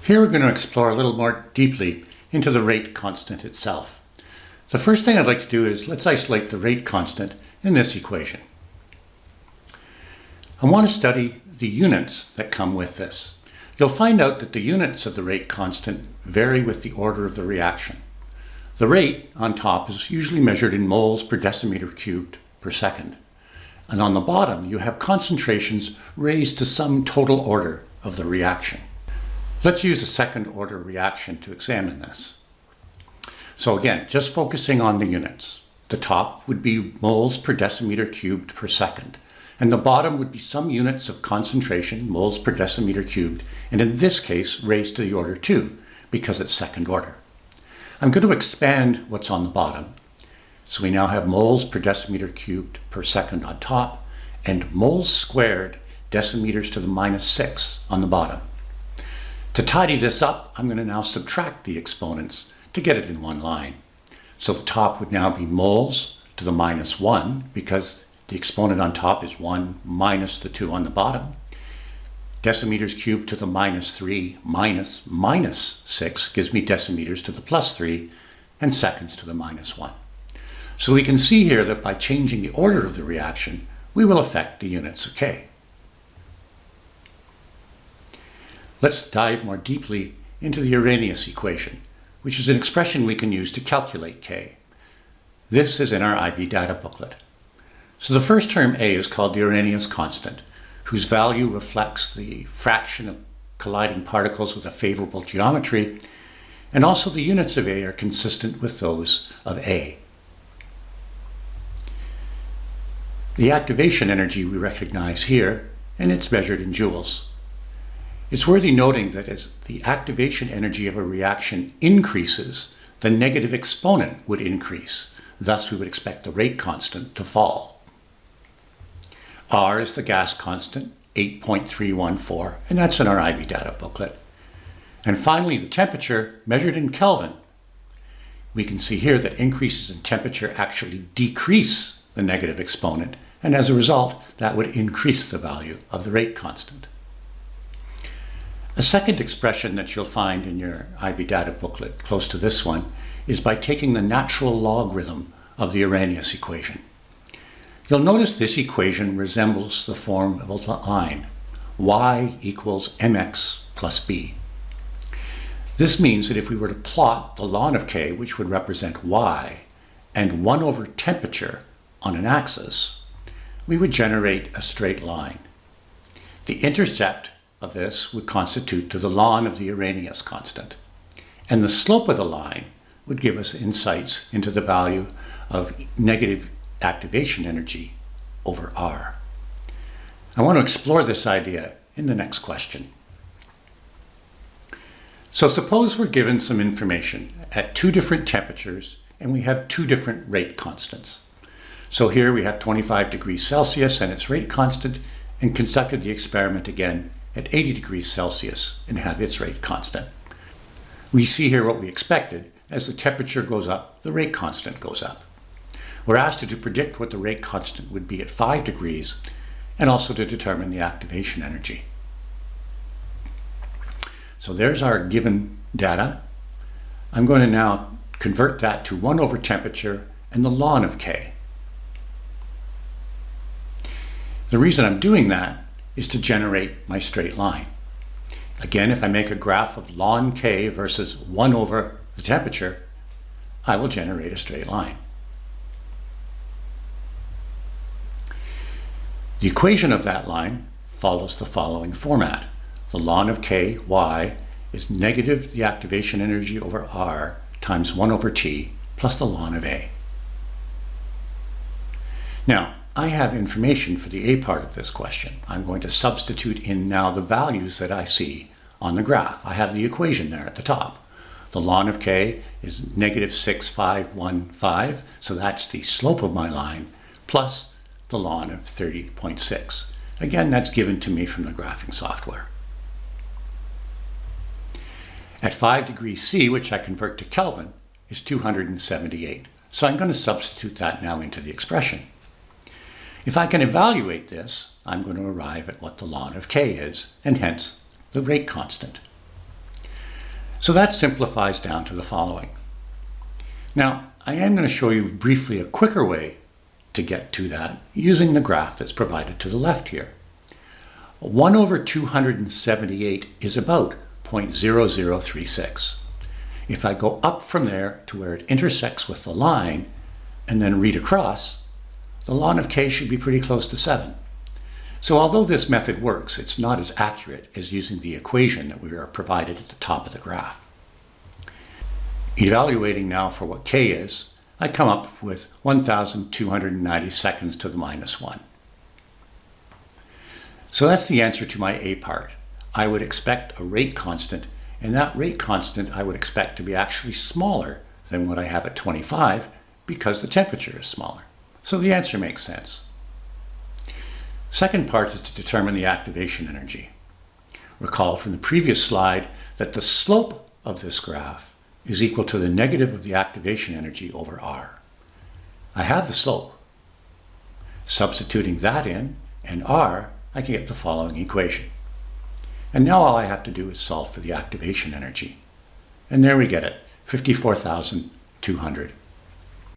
Here we're going to explore a little more deeply into the rate constant itself. The first thing I'd like to do is let's isolate the rate constant in this equation. I want to study the units that come with this. You'll find out that the units of the rate constant vary with the order of the reaction. The rate on top is usually measured in moles per decimeter cubed per second. And on the bottom, you have concentrations raised to some total order of the reaction. Let's use a second order reaction to examine this. So again, just focusing on the units. The top would be moles per decimeter cubed per second. And the bottom would be some units of concentration, moles per decimeter cubed, and in this case, raised to the order 2, because it's second order. I'm going to expand what's on the bottom. So we now have moles per decimeter cubed per second on top, and moles squared decimeters to the minus 6 on the bottom. To tidy this up, I'm going to now subtract the exponents to get it in one line. So the top would now be moles to the minus 1, because the exponent on top is 1 minus the 2 on the bottom. Decimeters cubed to the minus 3 minus 6 gives me decimeters to the plus 3, and seconds to the minus 1. So we can see here that by changing the order of the reaction, we will affect the units of K. Let's dive more deeply into the Arrhenius equation, which is an expression we can use to calculate K. This is in our IB data booklet. So the first term A is called the Arrhenius constant, whose value reflects the fraction of colliding particles with a favorable geometry, and also the units of A are consistent with those of A. The activation energy we recognize here, and it's measured in joules. It's worthy noting that as the activation energy of a reaction increases, the negative exponent would increase. Thus, we would expect the rate constant to fall. R is the gas constant, 8.314, and that's in our IB data booklet. And finally, the temperature measured in Kelvin. We can see here that increases in temperature actually decrease the negative exponent, and as a result, that would increase the value of the rate constant. A second expression that you'll find in your IB data booklet, close to this one, is by taking the natural logarithm of the Arrhenius equation. You'll notice this equation resembles the form of a line, y equals mx plus b. This means that if we were to plot the ln of k, which would represent y, and 1 over temperature on an axis, we would generate a straight line. The intercept of this would constitute to the ln of the Arrhenius constant, and the slope of the line would give us insights into the value of negative activation energy over R. I want to explore this idea in the next question. So suppose we're given some information at 2 different temperatures and we have 2 different rate constants. So here we have 25 degrees Celsius and its rate constant, and conducted the experiment again at 80 degrees Celsius and have its rate constant. We see here what we expected. As the temperature goes up, the rate constant goes up. We're asked to predict what the rate constant would be at 5 degrees and also to determine the activation energy. So there's our given data. I'm going to now convert that to 1 over temperature and the ln of K. The reason I'm doing that is to generate my straight line. Again, if I make a graph of ln K versus 1 over the temperature, I will generate a straight line. The equation of that line follows the following format. The ln of K, y, is negative the activation energy over R times 1 over T plus the ln of A. Now, I have information for the A part of this question. I'm going to substitute in now the values that I see on the graph. I have the equation there at the top. The ln of K is negative 6.515, so that's the slope of my line, plus the ln of 30.6. Again, that's given to me from the graphing software. At 5 degrees C, which I convert to Kelvin, is 278. So I'm going to substitute that now into the expression. If I can evaluate this, I'm going to arrive at what the ln of K is, and hence the rate constant. So that simplifies down to the following. Now, I am going to show you briefly a quicker way to get to that using the graph that's provided to the left here. 1 over 278 is about 0.0036. If I go up from there to where it intersects with the line and then read across, the ln of k should be pretty close to 7. So although this method works, it's not as accurate as using the equation that we are provided at the top of the graph. Evaluating now for what k is, I come up with 1,290 seconds to the minus 1. So that's the answer to my A part. I would expect a rate constant, and that rate constant I would expect to be actually smaller than what I have at 25 because the temperature is smaller. So the answer makes sense. Second part is to determine the activation energy. Recall from the previous slide that the slope of this graph is equal to the negative of the activation energy over r. I have the slope. Substituting that in and r, I can get the following equation. And now all I have to do is solve for the activation energy. And there we get it, 54,200